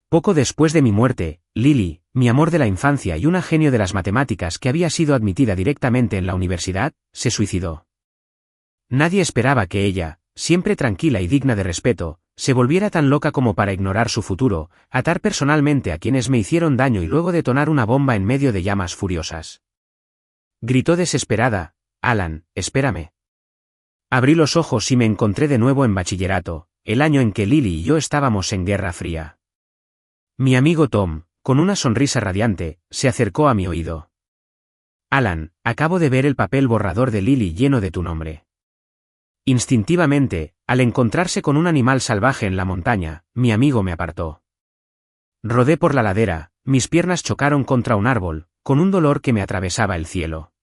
Poco después de mi muerte, Lily, mi amor de la infancia y una genio de las matemáticas que había sido admitida directamente en la universidad, se suicidó. Nadie esperaba que ella, siempre tranquila y digna de respeto, se volviera tan loca como para ignorar su futuro, atar personalmente a quienes me hicieron daño y luego detonar una bomba en medio de llamas furiosas. Gritó desesperada: Alan, espérame. Abrí los ojos y me encontré de nuevo en bachillerato, el año en que Lily y yo estábamos en Guerra Fría. Mi amigo Tom, con una sonrisa radiante, se acercó a mi oído. Alan, acabo de ver el papel borrador de Lily lleno de tu nombre. Instintivamente, al encontrarse con un animal salvaje en la montaña, mi amigo me apartó. Rodé por la ladera, mis piernas chocaron contra un árbol, con un dolor que me atravesaba el cielo.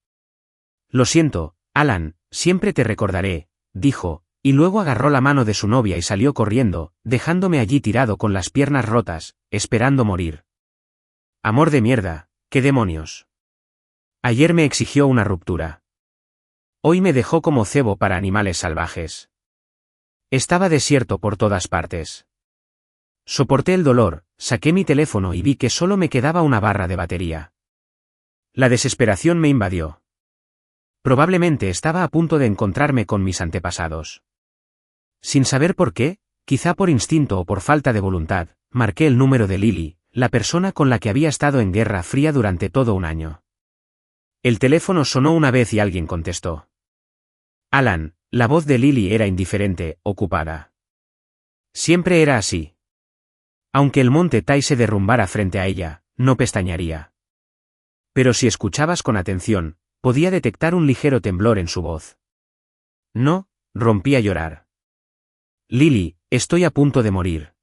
Lo siento, Alan, siempre te recordaré, dijo, y luego agarró la mano de su novia y salió corriendo, dejándome allí tirado con las piernas rotas, esperando morir. Amor de mierda, ¿qué demonios? Ayer me exigió una ruptura. Hoy me dejó como cebo para animales salvajes. Estaba desierto por todas partes. Soporté el dolor, saqué mi teléfono y vi que solo me quedaba una barra de batería. La desesperación me invadió. Probablemente estaba a punto de encontrarme con mis antepasados. Sin saber por qué, quizá por instinto o por falta de voluntad, marqué el número de Lily, la persona con la que había estado en Guerra Fría durante todo un año. El teléfono sonó una vez y alguien contestó. Alan, la voz de Lily era indiferente, ocupada. Siempre era así. Aunque el monte Tai se derrumbara frente a ella, no pestañearía. Pero si escuchabas con atención, podía detectar un ligero temblor en su voz. No, rompí a llorar. Lily, estoy a punto de morir.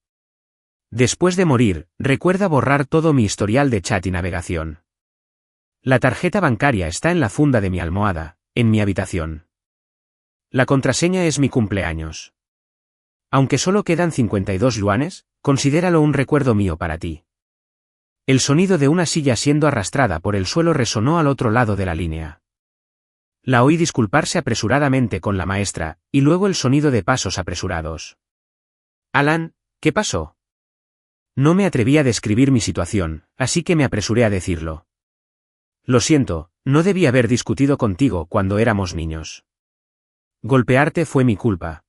Después de morir, recuerda borrar todo mi historial de chat y navegación. La tarjeta bancaria está en la funda de mi almohada, en mi habitación. La contraseña es mi cumpleaños. Aunque solo quedan 52 yuanes, considéralo un recuerdo mío para ti. El sonido de una silla siendo arrastrada por el suelo resonó al otro lado de la línea. La oí disculparse apresuradamente con la maestra, y luego el sonido de pasos apresurados. Alan, ¿qué pasó? No me atreví a describir mi situación, así que me apresuré a decirlo. Lo siento, no debí haber discutido contigo cuando éramos niños. Golpearte fue mi culpa.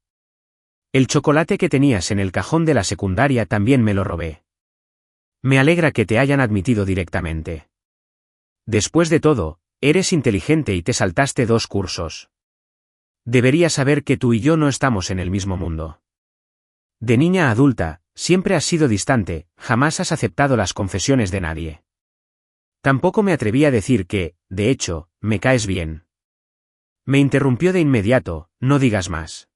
El chocolate que tenías en el cajón de la secundaria también me lo robé. Me alegra que te hayan admitido directamente. Después de todo, eres inteligente y te saltaste 2 cursos. Deberías saber que tú y yo no estamos en el mismo mundo. De niña a adulta, siempre has sido distante, jamás has aceptado las confesiones de nadie. Tampoco me atreví a decir que, de hecho, me caes bien. Me interrumpió de inmediato, no digas más.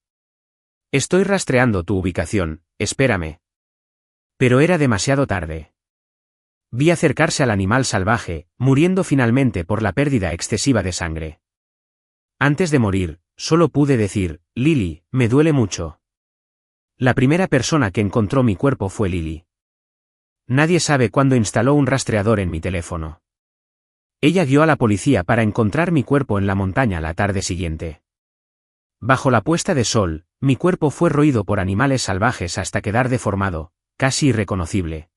Estoy rastreando tu ubicación, espérame. Pero era demasiado tarde. Vi acercarse al animal salvaje, muriendo finalmente por la pérdida excesiva de sangre. Antes de morir, solo pude decir, Lily, me duele mucho. La primera persona que encontró mi cuerpo fue Lily. Nadie sabe cuándo instaló un rastreador en mi teléfono. Ella guió a la policía para encontrar mi cuerpo en la montaña la tarde siguiente. Bajo la puesta de sol, mi cuerpo fue roído por animales salvajes hasta quedar deformado, casi irreconocible.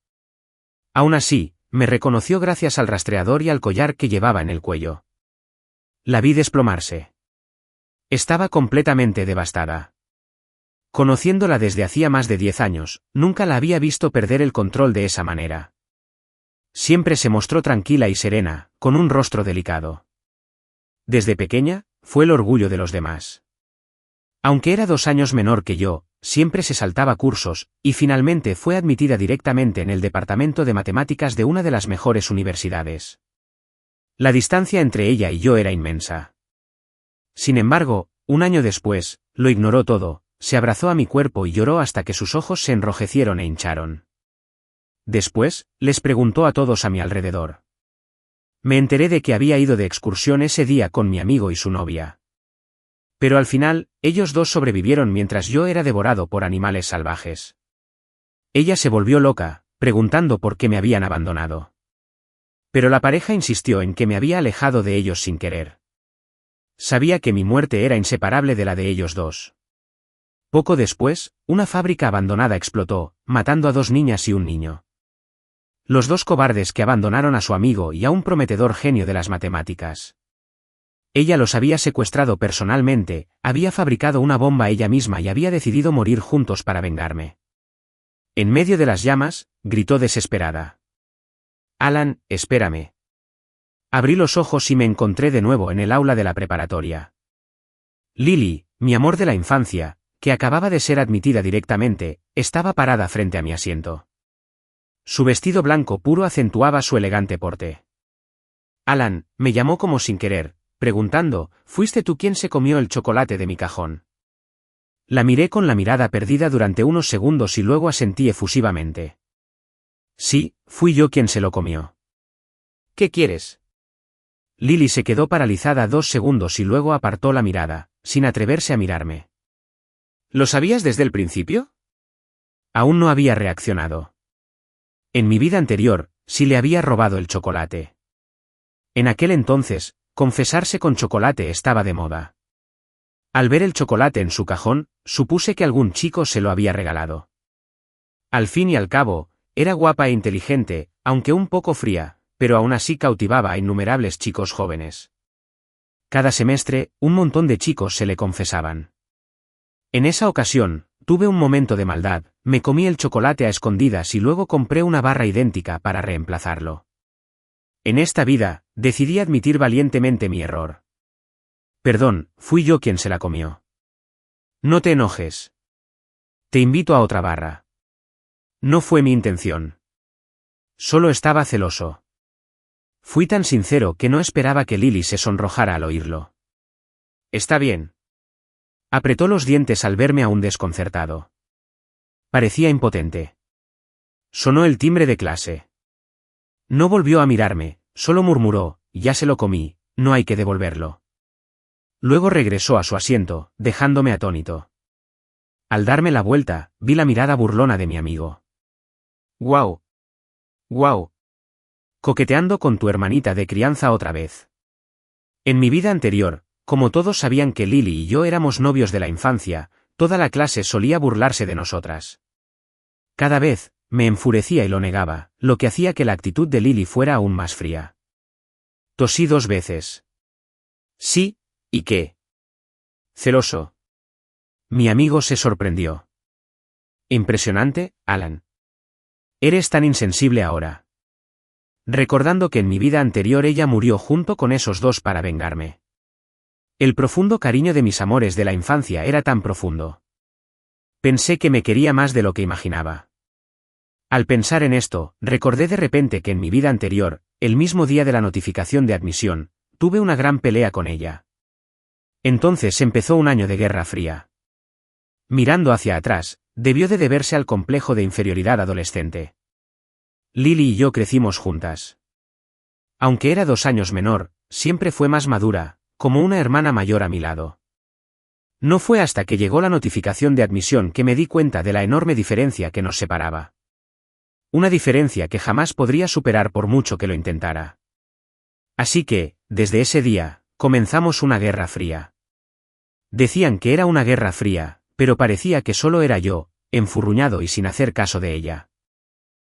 Aún así, me reconoció gracias al rastreador y al collar que llevaba en el cuello. La vi desplomarse. Estaba completamente devastada. Conociéndola desde hacía más de 10 años, nunca la había visto perder el control de esa manera. Siempre se mostró tranquila y serena, con un rostro delicado. Desde pequeña, fue el orgullo de los demás. Aunque era 2 años menor que yo, siempre se saltaba cursos, y finalmente fue admitida directamente en el departamento de matemáticas de una de las mejores universidades. La distancia entre ella y yo era inmensa. Sin embargo, un año después, lo ignoró todo, se abrazó a mi cuerpo y lloró hasta que sus ojos se enrojecieron e hincharon. Después, les preguntó a todos a mi alrededor. Me enteré de que había ido de excursión ese día con mi amigo y su novia. Pero al final, ellos 2 sobrevivieron mientras yo era devorado por animales salvajes. Ella se volvió loca, preguntando por qué me habían abandonado. Pero la pareja insistió en que me había alejado de ellos sin querer. Sabía que mi muerte era inseparable de la de ellos 2. Poco después, una fábrica abandonada explotó, matando a 2 niñas y un niño. Los dos cobardes que abandonaron a su amigo y a un prometedor genio de las matemáticas. Ella los había secuestrado personalmente, había fabricado una bomba ella misma y había decidido morir juntos para vengarme. En medio de las llamas, gritó desesperada. Alan, espérame. Abrí los ojos y me encontré de nuevo en el aula de la preparatoria. Lily, mi amor de la infancia, que acababa de ser admitida directamente, estaba parada frente a mi asiento. Su vestido blanco puro acentuaba su elegante porte. Alan, me llamó como sin querer, preguntando, ¿fuiste tú quien se comió el chocolate de mi cajón? La miré con la mirada perdida durante unos segundos y luego asentí efusivamente. Sí, fui yo quien se lo comió. ¿Qué quieres? Lily se quedó paralizada 2 segundos y luego apartó la mirada, sin atreverse a mirarme. ¿Lo sabías desde el principio? Aún no había reaccionado. En mi vida anterior, sí le había robado el chocolate. En aquel entonces, confesarse con chocolate estaba de moda. Al ver el chocolate en su cajón, supuse que algún chico se lo había regalado. Al fin y al cabo, era guapa e inteligente, aunque un poco fría, pero aún así cautivaba a innumerables chicos jóvenes. Cada semestre, un montón de chicos se le confesaban. En esa ocasión, tuve un momento de maldad, me comí el chocolate a escondidas y luego compré una barra idéntica para reemplazarlo. En esta vida, decidí admitir valientemente mi error. Perdón, fui yo quien se la comió. No te enojes. Te invito a otra barra. No fue mi intención. Solo estaba celoso. Fui tan sincero que no esperaba que Lily se sonrojara al oírlo. Está bien. Apretó los dientes al verme aún desconcertado. Parecía impotente. Sonó el timbre de clase. No volvió a mirarme, solo murmuró, ya se lo comí, no hay que devolverlo. Luego regresó a su asiento, dejándome atónito. Al darme la vuelta, vi la mirada burlona de mi amigo. ¡Guau! ¡Guau! Coqueteando con tu hermanita de crianza otra vez. En mi vida anterior, como todos sabían que Lily y yo éramos novios de la infancia, toda la clase solía burlarse de nosotras. Cada vez, me enfurecía y lo negaba, lo que hacía que la actitud de Lily fuera aún más fría. Tosí 2 veces. Sí, ¿y qué? Celoso. Mi amigo se sorprendió. Impresionante, Alan. Eres tan insensible ahora. Recordando que en mi vida anterior ella murió junto con esos 2 para vengarme. El profundo cariño de mis amores de la infancia era tan profundo. Pensé que me quería más de lo que imaginaba. Al pensar en esto, recordé de repente que en mi vida anterior, el mismo día de la notificación de admisión, tuve una gran pelea con ella. Entonces empezó un año de Guerra Fría. Mirando hacia atrás, debió de deberse al complejo de inferioridad adolescente. Lily y yo crecimos juntas. Aunque era 2 años menor, siempre fue más madura, como una hermana mayor a mi lado. No fue hasta que llegó la notificación de admisión que me di cuenta de la enorme diferencia que nos separaba. Una diferencia que jamás podría superar por mucho que lo intentara. Así que, desde ese día, comenzamos una guerra fría. Decían que era una guerra fría, pero parecía que solo era yo, enfurruñado y sin hacer caso de ella.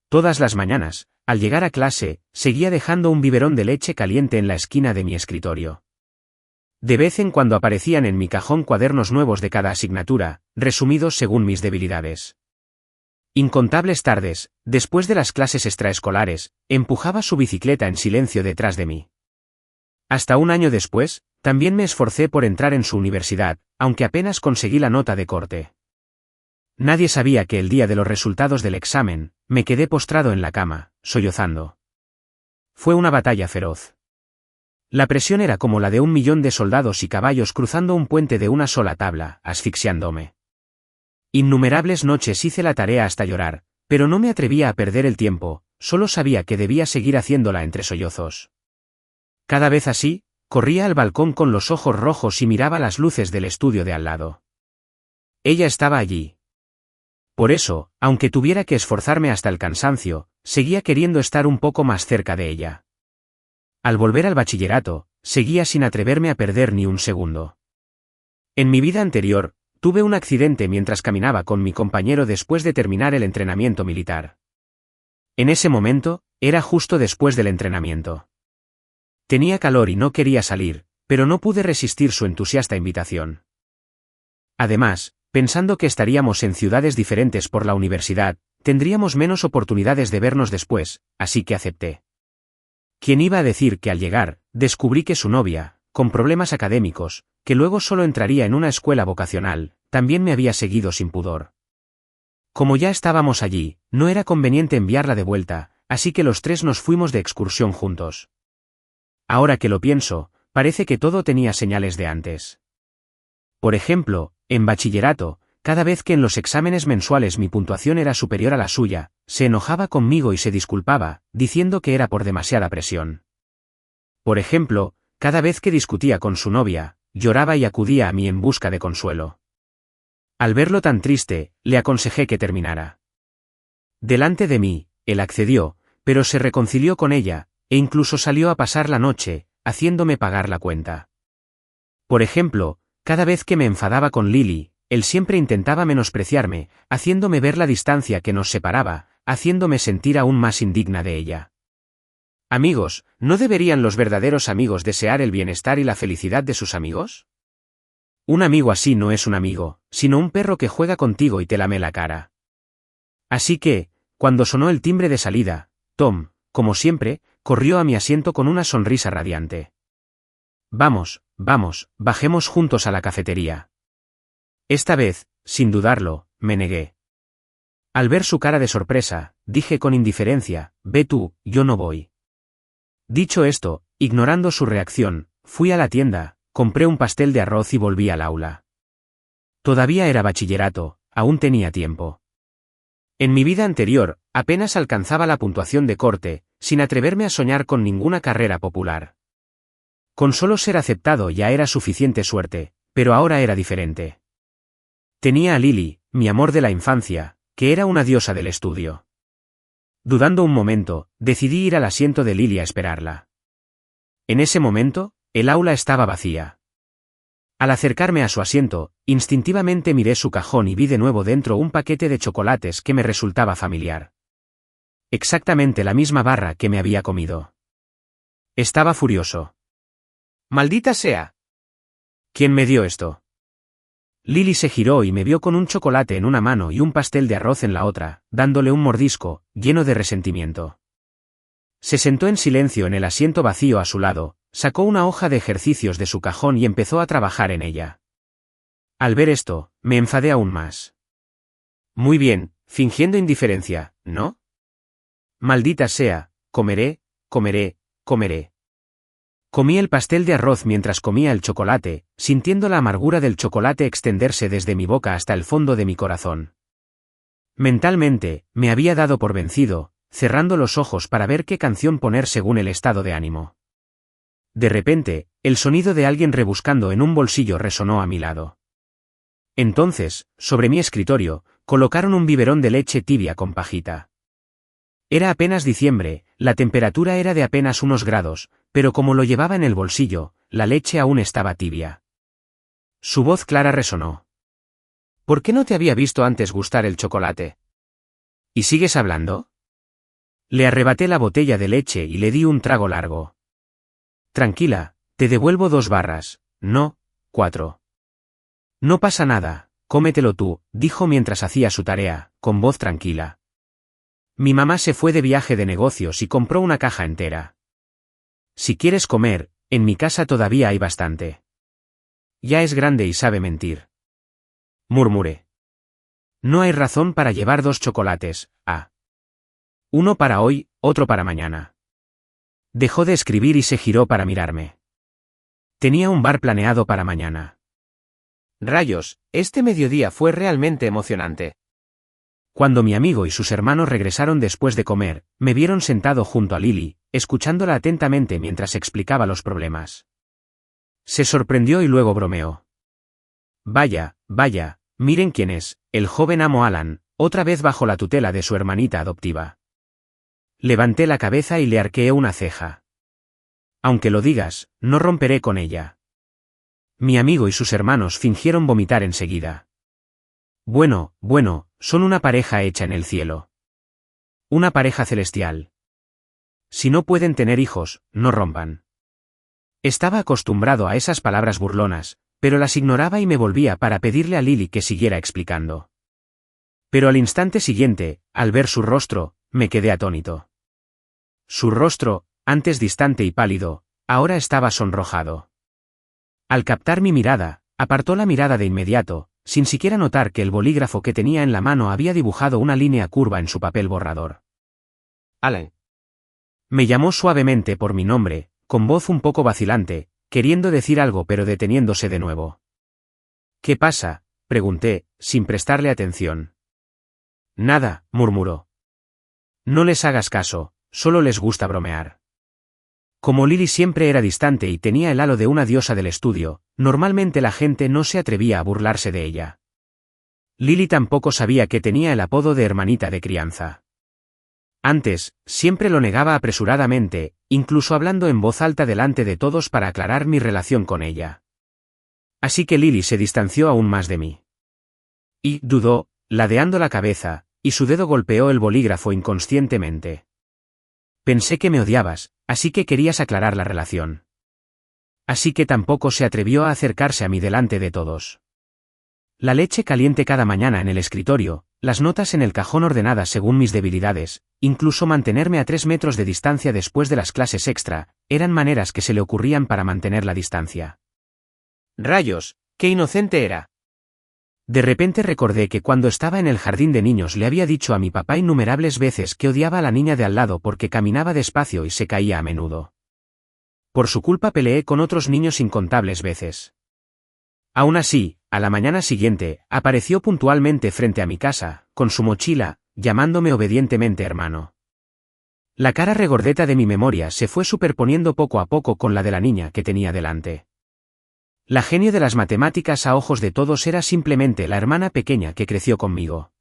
Todas las mañanas, al llegar a clase, seguía dejando un biberón de leche caliente en la esquina de mi escritorio. De vez en cuando aparecían en mi cajón cuadernos nuevos de cada asignatura, resumidos según mis debilidades. Incontables tardes, después de las clases extraescolares, empujaba su bicicleta en silencio detrás de mí. Hasta un año después, también me esforcé por entrar en su universidad, aunque apenas conseguí la nota de corte. Nadie sabía que el día de los resultados del examen, me quedé postrado en la cama, sollozando. Fue una batalla feroz. La presión era como la de 1.000.000 de soldados y caballos cruzando un puente de una sola tabla, asfixiándome. Innumerables noches hice la tarea hasta llorar, pero no me atrevía a perder el tiempo, solo sabía que debía seguir haciéndola entre sollozos. Cada vez así, corría al balcón con los ojos rojos y miraba las luces del estudio de al lado. Ella estaba allí. Por eso, aunque tuviera que esforzarme hasta el cansancio, seguía queriendo estar un poco más cerca de ella. Al volver al bachillerato, seguía sin atreverme a perder ni un segundo. En mi vida anterior, tuve un accidente mientras caminaba con mi compañero después de terminar el entrenamiento militar. En ese momento, era justo después del entrenamiento. Tenía calor y no quería salir, pero no pude resistir su entusiasta invitación. Además, pensando que estaríamos en ciudades diferentes por la universidad, tendríamos menos oportunidades de vernos después, así que acepté. ¿Quién iba a decir que al llegar, descubrí que su novia, con problemas académicos, que luego solo entraría en una escuela vocacional, también me había seguido sin pudor? Como ya estábamos allí, no era conveniente enviarla de vuelta, así que los tres nos fuimos de excursión juntos. Ahora que lo pienso, parece que todo tenía señales de antes. Por ejemplo, en bachillerato, cada vez que en los exámenes mensuales mi puntuación era superior a la suya, se enojaba conmigo y se disculpaba, diciendo que era por demasiada presión. Por ejemplo, cada vez que discutía con su novia, lloraba y acudía a mí en busca de consuelo. Al verlo tan triste, le aconsejé que terminara. Delante de mí, él accedió, pero se reconcilió con ella, e incluso salió a pasar la noche, haciéndome pagar la cuenta. Por ejemplo, cada vez que me enfadaba con Lily, él siempre intentaba menospreciarme, haciéndome ver la distancia que nos separaba, haciéndome sentir aún más indigna de ella. Amigos, ¿no deberían los verdaderos amigos desear el bienestar y la felicidad de sus amigos? Un amigo así no es un amigo, sino un perro que juega contigo y te lame la cara. Así que, cuando sonó el timbre de salida, Tom, como siempre, corrió a mi asiento con una sonrisa radiante. Vamos, bajemos juntos a la cafetería. Esta vez, sin dudarlo, me negué. Al ver su cara de sorpresa, dije con indiferencia, ve tú, yo no voy. Dicho esto, ignorando su reacción, fui a la tienda, compré un pastel de arroz y volví al aula. Todavía era bachillerato, aún tenía tiempo. En mi vida anterior, apenas alcanzaba la puntuación de corte, sin atreverme a soñar con ninguna carrera popular. Con solo ser aceptado ya era suficiente suerte, pero ahora era diferente. Tenía a Lily, mi amor de la infancia, que era una diosa del estudio. Dudando un momento, decidí ir al asiento de Lily a esperarla. En ese momento, el aula estaba vacía. Al acercarme a su asiento, instintivamente miré su cajón y vi de nuevo dentro un paquete de chocolates que me resultaba familiar. Exactamente la misma barra que me había comido. Estaba furioso. ¡Maldita sea! ¿Quién me dio esto? Lily se giró y me vio con un chocolate en una mano y un pastel de arroz en la otra, dándole un mordisco, lleno de resentimiento. Se sentó en silencio en el asiento vacío a su lado, sacó una hoja de ejercicios de su cajón y empezó a trabajar en ella. Al ver esto, me enfadé aún más. Muy bien, fingiendo indiferencia, ¿no? Maldita sea, comeré. Comí el pastel de arroz mientras comía el chocolate, sintiendo la amargura del chocolate extenderse desde mi boca hasta el fondo de mi corazón. Mentalmente, me había dado por vencido, cerrando los ojos para ver qué canción poner según el estado de ánimo. De repente, el sonido de alguien rebuscando en un bolsillo resonó a mi lado. Entonces, sobre mi escritorio, colocaron un biberón de leche tibia con pajita. Era apenas diciembre, la temperatura era de apenas unos grados, pero como lo llevaba en el bolsillo, la leche aún estaba tibia. Su voz clara resonó. ¿Por qué no te había visto antes gustar el chocolate? ¿Y sigues hablando? Le arrebaté la botella de leche y le di un trago largo. Tranquila, te devuelvo 2 barras, no, 4. No pasa nada, cómetelo tú, dijo mientras hacía su tarea, con voz tranquila. Mi mamá se fue de viaje de negocios y compró una caja entera. Si quieres comer, en mi casa todavía hay bastante. Ya es grande y sabe mentir. Murmuré. No hay razón para llevar 2 chocolates, uno para hoy, otro para mañana. Dejó de escribir y se giró para mirarme. Tenía un bar planeado para mañana. Rayos, este mediodía fue realmente emocionante. Cuando mi amigo y sus hermanos regresaron después de comer, me vieron sentado junto a Lily, escuchándola atentamente mientras explicaba los problemas. Se sorprendió y luego bromeó. Vaya, miren quién es, el joven amo Alan, otra vez bajo la tutela de su hermanita adoptiva. Levanté la cabeza y le arqueé una ceja. Aunque lo digas, no romperé con ella. Mi amigo y sus hermanos fingieron vomitar enseguida. Bueno, son una pareja hecha en el cielo. Una pareja celestial. Si no pueden tener hijos, no rompan. Estaba acostumbrado a esas palabras burlonas, pero las ignoraba y me volvía para pedirle a Lily que siguiera explicando. Pero al instante siguiente, al ver su rostro, me quedé atónito. Su rostro, antes distante y pálido, ahora estaba sonrojado. Al captar mi mirada, apartó la mirada de inmediato, sin siquiera notar que el bolígrafo que tenía en la mano había dibujado una línea curva en su papel borrador. Alan. Me llamó suavemente por mi nombre, con voz un poco vacilante, queriendo decir algo pero deteniéndose de nuevo. ¿Qué pasa?, pregunté, sin prestarle atención. Nada, murmuró. No les hagas caso, solo les gusta bromear. Como Lily siempre era distante y tenía el halo de una diosa del estudio, normalmente la gente no se atrevía a burlarse de ella. Lily tampoco sabía que tenía el apodo de hermanita de crianza. Antes, siempre lo negaba apresuradamente, incluso hablando en voz alta delante de todos para aclarar mi relación con ella. Así que Lily se distanció aún más de mí. Y dudó, ladeando la cabeza, y su dedo golpeó el bolígrafo inconscientemente. Pensé que me odiabas, así que querías aclarar la relación. Así que tampoco se atrevió a acercarse a mí delante de todos. La leche caliente cada mañana en el escritorio, las notas en el cajón ordenadas según mis debilidades, incluso mantenerme a 3 metros de distancia después de las clases extra, eran maneras que se le ocurrían para mantener la distancia. Rayos, qué inocente era. De repente recordé que cuando estaba en el jardín de niños le había dicho a mi papá innumerables veces que odiaba a la niña de al lado porque caminaba despacio y se caía a menudo. Por su culpa peleé con otros niños incontables veces. Aún así, a la mañana siguiente, apareció puntualmente frente a mi casa, con su mochila, llamándome obedientemente hermano. La cara regordeta de mi memoria se fue superponiendo poco a poco con la de la niña que tenía delante. La genio de las matemáticas a ojos de todos era simplemente la hermana pequeña que creció conmigo.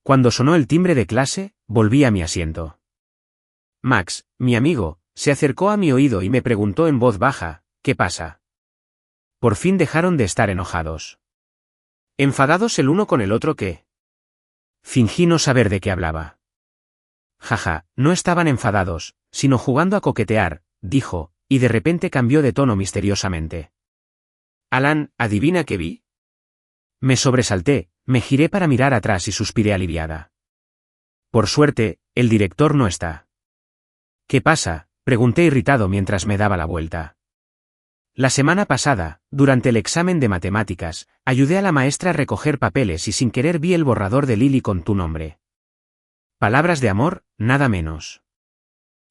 Cuando sonó el timbre de clase, volví a mi asiento. Max, mi amigo, se acercó a mi oído y me preguntó en voz baja, ¿qué pasa? Por fin dejaron de estar enojados. ¿Enfadados el uno con el otro qué? Fingí no saber de qué hablaba. Jaja, no estaban enfadados, sino jugando a coquetear, dijo, y de repente cambió de tono misteriosamente. Alan, ¿adivina qué vi? Me sobresalté, me giré para mirar atrás y suspiré aliviada. Por suerte, el director no está. ¿Qué pasa?, pregunté irritado mientras me daba la vuelta. La semana pasada, durante el examen de matemáticas, ayudé a la maestra a recoger papeles y sin querer vi el borrador de Lily con tu nombre. Palabras de amor, nada menos.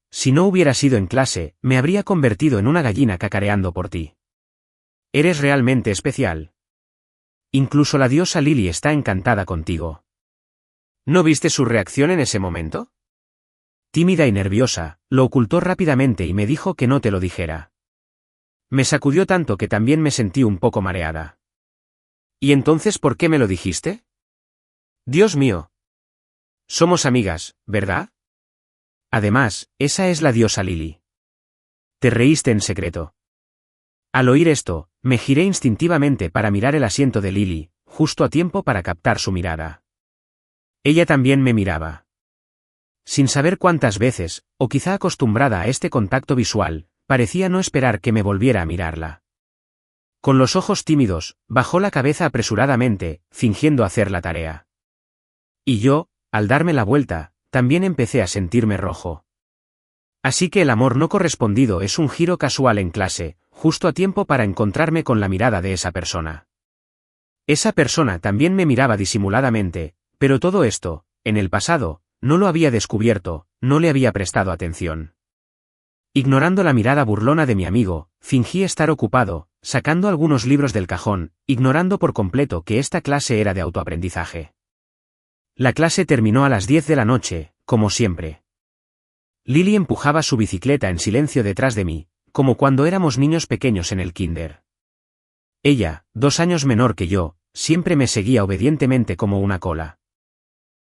Si no hubiera sido en clase, me habría convertido en una gallina cacareando por ti. Eres realmente especial. Incluso la diosa Lily está encantada contigo. ¿No viste su reacción en ese momento? Tímida y nerviosa, lo ocultó rápidamente y me dijo que no te lo dijera. Me sacudió tanto que también me sentí un poco mareada. ¿Y entonces por qué me lo dijiste? Dios mío. Somos amigas, ¿verdad? Además, esa es la diosa Lily. Te reíste en secreto. Al oír esto, me giré instintivamente para mirar el asiento de Lily, justo a tiempo para captar su mirada. Ella también me miraba. Sin saber cuántas veces, o quizá acostumbrada a este contacto visual, parecía no esperar que me volviera a mirarla. Con los ojos tímidos, bajó la cabeza apresuradamente, fingiendo hacer la tarea. Y yo, al darme la vuelta, también empecé a sentirme rojo. Así que el amor no correspondido es un giro casual en clase, justo a tiempo para encontrarme con la mirada de esa persona. Esa persona también me miraba disimuladamente, pero todo esto, en el pasado, no lo había descubierto, no le había prestado atención. Ignorando la mirada burlona de mi amigo, fingí estar ocupado, sacando algunos libros del cajón, ignorando por completo que esta clase era de autoaprendizaje. La clase terminó a las 10 de la noche, como siempre. Lily empujaba su bicicleta en silencio detrás de mí, como cuando éramos niños pequeños en el kinder. Ella, 2 años menor que yo, siempre me seguía obedientemente como una cola.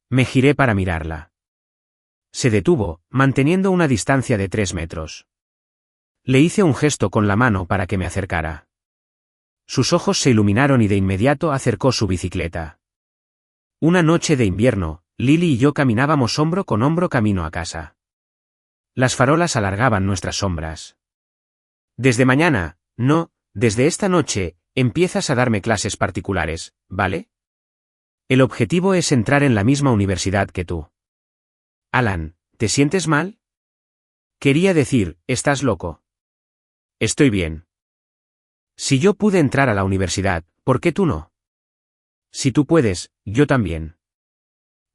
Me giré para mirarla. Se detuvo, manteniendo una distancia de 3 metros. Le hice un gesto con la mano para que me acercara. Sus ojos se iluminaron y de inmediato acercó su bicicleta. Una noche de invierno, Lily y yo caminábamos hombro con hombro camino a casa. Las farolas alargaban nuestras sombras. Desde mañana, no, desde esta noche, empiezas a darme clases particulares, ¿vale? El objetivo es entrar en la misma universidad que tú. Alan, ¿te sientes mal? Quería decir, ¿estás loco? Estoy bien. Si yo pude entrar a la universidad, ¿por qué tú no? Si tú puedes, yo también.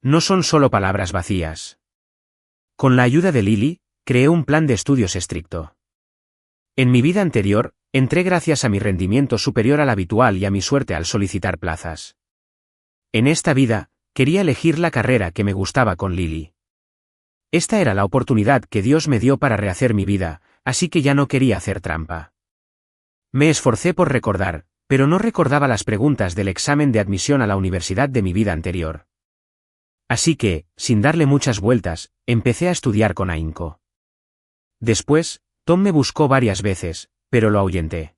No son solo palabras vacías. Con la ayuda de Lily, creé un plan de estudios estricto. En mi vida anterior, entré gracias a mi rendimiento superior al habitual y a mi suerte al solicitar plazas. En esta vida, quería elegir la carrera que me gustaba con Lily. Esta era la oportunidad que Dios me dio para rehacer mi vida, así que ya no quería hacer trampa. Me esforcé por recordar, pero no recordaba las preguntas del examen de admisión a la universidad de mi vida anterior. Así que, sin darle muchas vueltas, empecé a estudiar con ahínco. Después, Tom me buscó varias veces, pero lo ahuyenté.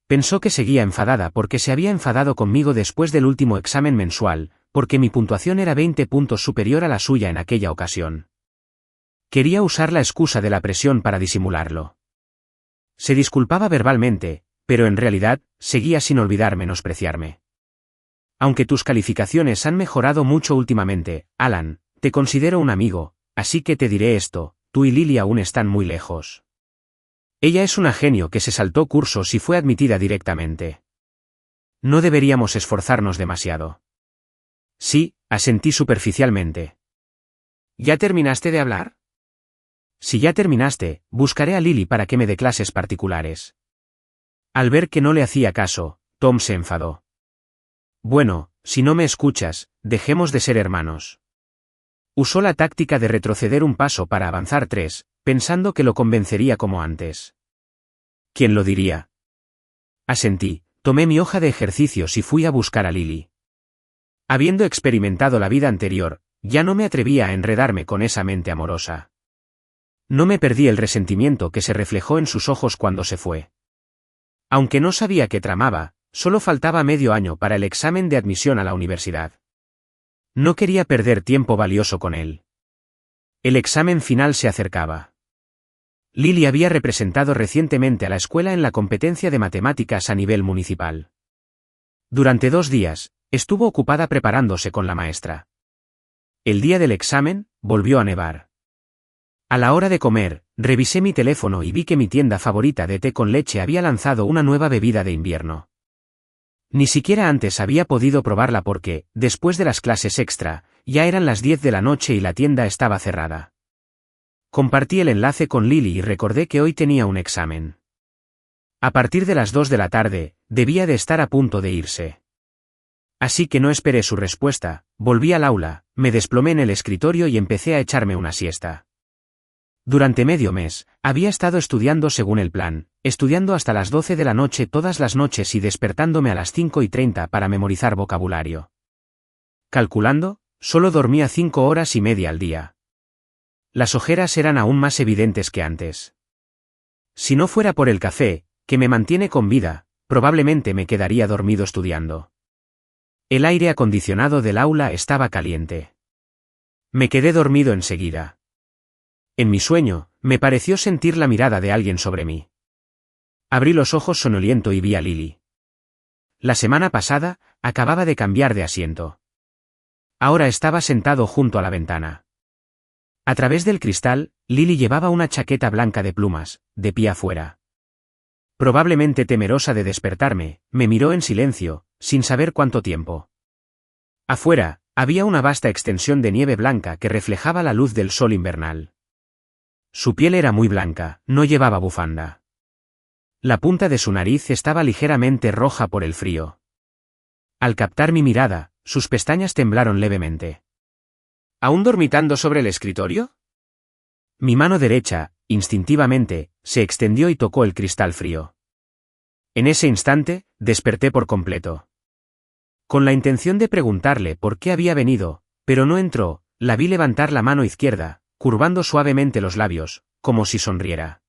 Pensó que seguía enfadada porque se había enfadado conmigo después del último examen mensual, porque mi puntuación era 20 puntos superior a la suya en aquella ocasión. Quería usar la excusa de la presión para disimularlo. Se disculpaba verbalmente, pero en realidad, seguía sin olvidar menospreciarme. Aunque tus calificaciones han mejorado mucho últimamente, Alan, te considero un amigo, así que te diré esto, tú y Lily aún están muy lejos. Ella es una genio que se saltó cursos y fue admitida directamente. No deberíamos esforzarnos demasiado. Sí, asentí superficialmente. ¿Ya terminaste de hablar? Si ya terminaste, buscaré a Lily para que me dé clases particulares. Al ver que no le hacía caso, Tom se enfadó. Bueno, si no me escuchas, dejemos de ser hermanos. Usó la táctica de retroceder un paso para avanzar 3, pensando que lo convencería como antes. ¿Quién lo diría? Asentí, tomé mi hoja de ejercicios y fui a buscar a Lily. Habiendo experimentado la vida anterior, ya no me atrevía a enredarme con esa mente amorosa. No me perdí el resentimiento que se reflejó en sus ojos cuando se fue. Aunque no sabía qué tramaba, solo faltaba medio año para el examen de admisión a la universidad. No quería perder tiempo valioso con él. El examen final se acercaba. Lily había representado recientemente a la escuela en la competencia de matemáticas a nivel municipal. Durante 2 días, estuvo ocupada preparándose con la maestra. El día del examen, volvió a nevar. A la hora de comer, revisé mi teléfono y vi que mi tienda favorita de té con leche había lanzado una nueva bebida de invierno. Ni siquiera antes había podido probarla porque, después de las clases extra, ya eran las 10 de la noche y la tienda estaba cerrada. Compartí el enlace con Lily y recordé que hoy tenía un examen. A partir de las 2 de la tarde, debía de estar a punto de irse. Así que no esperé su respuesta, volví al aula, me desplomé en el escritorio y empecé a echarme una siesta. Durante medio mes, había estado estudiando según el plan, estudiando hasta las 12 de la noche todas las noches y despertándome a las 5:30 para memorizar vocabulario. Calculando, solo dormía 5 horas y media al día. Las ojeras eran aún más evidentes que antes. Si no fuera por el café, que me mantiene con vida, probablemente me quedaría dormido estudiando. El aire acondicionado del aula estaba caliente. Me quedé dormido enseguida. En mi sueño, me pareció sentir la mirada de alguien sobre mí. Abrí los ojos sonoliento y vi a Lily. La semana pasada, acababa de cambiar de asiento. Ahora estaba sentado junto a la ventana. A través del cristal, Lily llevaba una chaqueta blanca de plumas, de pie afuera. Probablemente temerosa de despertarme, me miró en silencio, sin saber cuánto tiempo. Afuera, había una vasta extensión de nieve blanca que reflejaba la luz del sol invernal. Su piel era muy blanca, no llevaba bufanda. La punta de su nariz estaba ligeramente roja por el frío. Al captar mi mirada, sus pestañas temblaron levemente. ¿Aún dormitando sobre el escritorio? Mi mano derecha, instintivamente, se extendió y tocó el cristal frío. En ese instante, desperté por completo. Con la intención de preguntarle por qué había venido, pero no entró, la vi levantar la mano izquierda, curvando suavemente los labios, como si sonriera.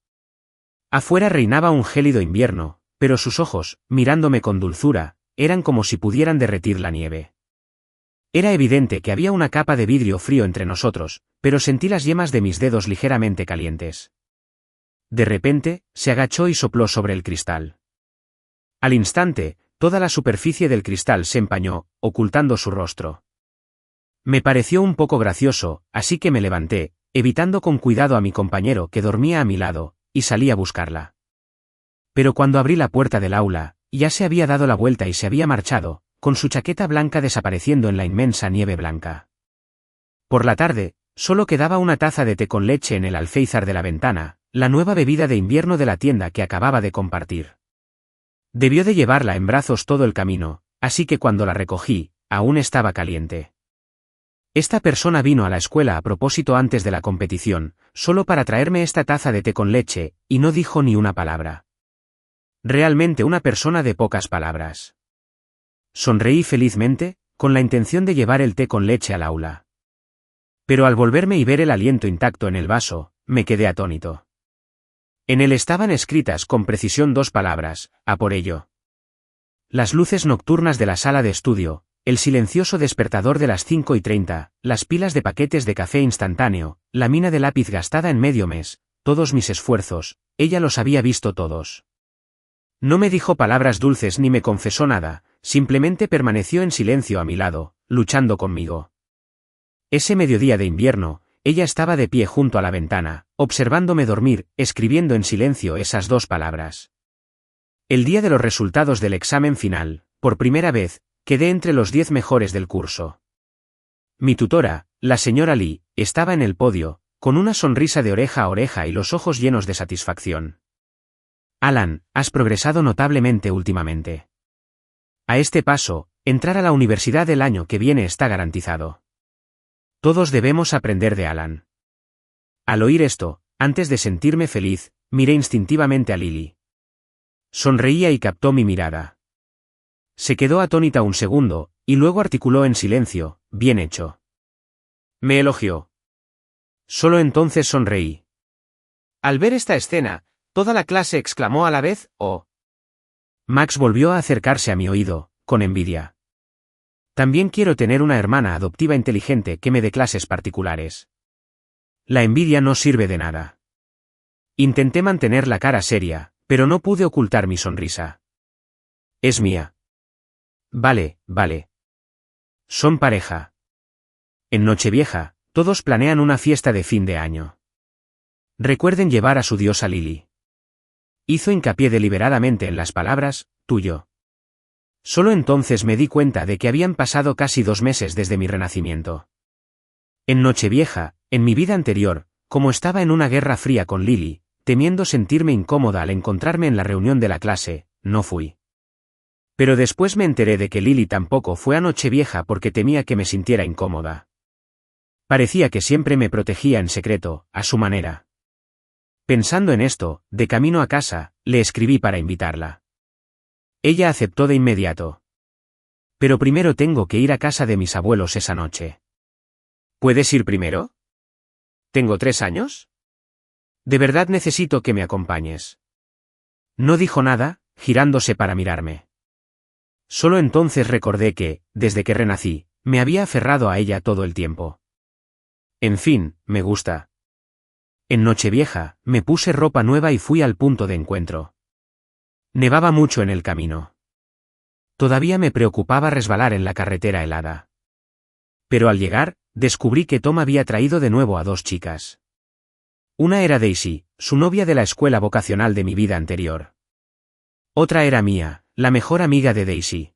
Afuera reinaba un gélido invierno, pero sus ojos, mirándome con dulzura, eran como si pudieran derretir la nieve. Era evidente que había una capa de vidrio frío entre nosotros, pero sentí las yemas de mis dedos ligeramente calientes. De repente, se agachó y sopló sobre el cristal. Al instante, toda la superficie del cristal se empañó, ocultando su rostro. Me pareció un poco gracioso, así que me levanté, evitando con cuidado a mi compañero que dormía a mi lado, y salí a buscarla. Pero cuando abrí la puerta del aula, ya se había dado la vuelta y se había marchado, con su chaqueta blanca desapareciendo en la inmensa nieve blanca. Por la tarde, solo quedaba una taza de té con leche en el alféizar de la ventana, la nueva bebida de invierno de la tienda que acababa de compartir. Debió de llevarla en brazos todo el camino, así que cuando la recogí, aún estaba caliente. Esta persona vino a la escuela a propósito antes de la competición, solo para traerme esta taza de té con leche, y no dijo ni una palabra. Realmente una persona de pocas palabras. Sonreí felizmente, con la intención de llevar el té con leche al aula. Pero al volverme y ver el aliento intacto en el vaso, me quedé atónito. En él estaban escritas con precisión dos palabras: a por ello. Las luces nocturnas de la sala de estudio, el silencioso despertador de las 5:30, las pilas de paquetes de café instantáneo, la mina de lápiz gastada en medio mes, todos mis esfuerzos, ella los había visto todos. No me dijo palabras dulces ni me confesó nada, simplemente permaneció en silencio a mi lado, luchando conmigo. Ese mediodía de invierno, ella estaba de pie junto a la ventana, observándome dormir, escribiendo en silencio esas dos palabras. El día de los resultados del examen final, por primera vez, quedé entre los 10 mejores del curso. Mi tutora, la señora Lee, estaba en el podio, con una sonrisa de oreja a oreja y los ojos llenos de satisfacción. Alan, has progresado notablemente últimamente. A este paso, entrar a la universidad el año que viene está garantizado. Todos debemos aprender de Alan. Al oír esto, antes de sentirme feliz, miré instintivamente a Lily. Sonreía y captó mi mirada. Se quedó atónita un segundo, y luego articuló en silencio: bien hecho. Me elogió. Solo entonces sonreí. Al ver esta escena, toda la clase exclamó a la vez: «¡Oh!». Max volvió a acercarse a mi oído, con envidia. También quiero tener una hermana adoptiva inteligente que me dé clases particulares. La envidia no sirve de nada. Intenté mantener la cara seria, pero no pude ocultar mi sonrisa. Es mía. Vale, vale. Son pareja. En Nochevieja, todos planean una fiesta de fin de año. Recuerden llevar a su diosa Lily. Hizo hincapié deliberadamente en las palabras, tuyo. Solo entonces me di cuenta de que habían pasado casi 2 meses desde mi renacimiento. En Nochevieja, en mi vida anterior, como estaba en una guerra fría con Lily, temiendo sentirme incómoda al encontrarme en la reunión de la clase, no fui. Pero después me enteré de que Lily tampoco fue a Nochevieja porque temía que me sintiera incómoda. Parecía que siempre me protegía en secreto, a su manera. Pensando en esto, de camino a casa, le escribí para invitarla. Ella aceptó de inmediato. Pero primero tengo que ir a casa de mis abuelos esa noche. ¿Puedes ir primero? ¿Tengo 3 años? De verdad necesito que me acompañes. No dijo nada, girándose para mirarme. Solo entonces recordé que, desde que renací, me había aferrado a ella todo el tiempo. En fin, me gusta. En Nochevieja, me puse ropa nueva y fui al punto de encuentro. Nevaba mucho en el camino. Todavía me preocupaba resbalar en la carretera helada. Pero al llegar, descubrí que Tom había traído de nuevo a 2 chicas. Una era Daisy, su novia de la escuela vocacional de mi vida anterior. Otra era Mia, la mejor amiga de Daisy.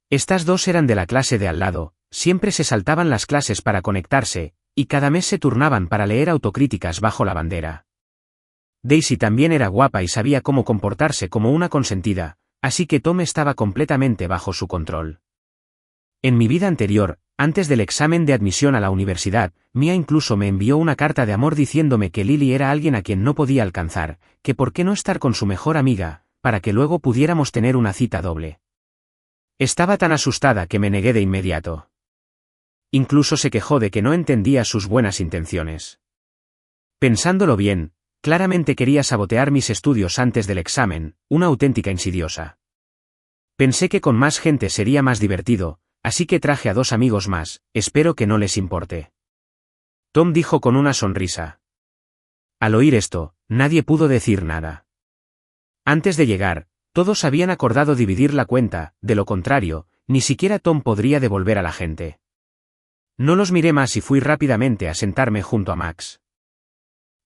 Estas 2 eran de la clase de al lado, siempre se saltaban las clases para conectarse, y cada mes se turnaban para leer autocríticas bajo la bandera. Daisy también era guapa y sabía cómo comportarse como una consentida, así que Tom estaba completamente bajo su control. En mi vida anterior, antes del examen de admisión a la universidad, Mia incluso me envió una carta de amor diciéndome que Lily era alguien a quien no podía alcanzar, que por qué no estar con su mejor amiga, para que luego pudiéramos tener una cita doble. Estaba tan asustada que me negué de inmediato. Incluso se quejó de que no entendía sus buenas intenciones. Pensándolo bien, claramente quería sabotear mis estudios antes del examen, una auténtica insidiosa. Pensé que con más gente sería más divertido, así que traje a 2 amigos más, espero que no les importe. Tom dijo con una sonrisa. Al oír esto, nadie pudo decir nada. Antes de llegar, todos habían acordado dividir la cuenta, de lo contrario, ni siquiera Tom podría devolver a la gente. No los miré más y fui rápidamente a sentarme junto a Max.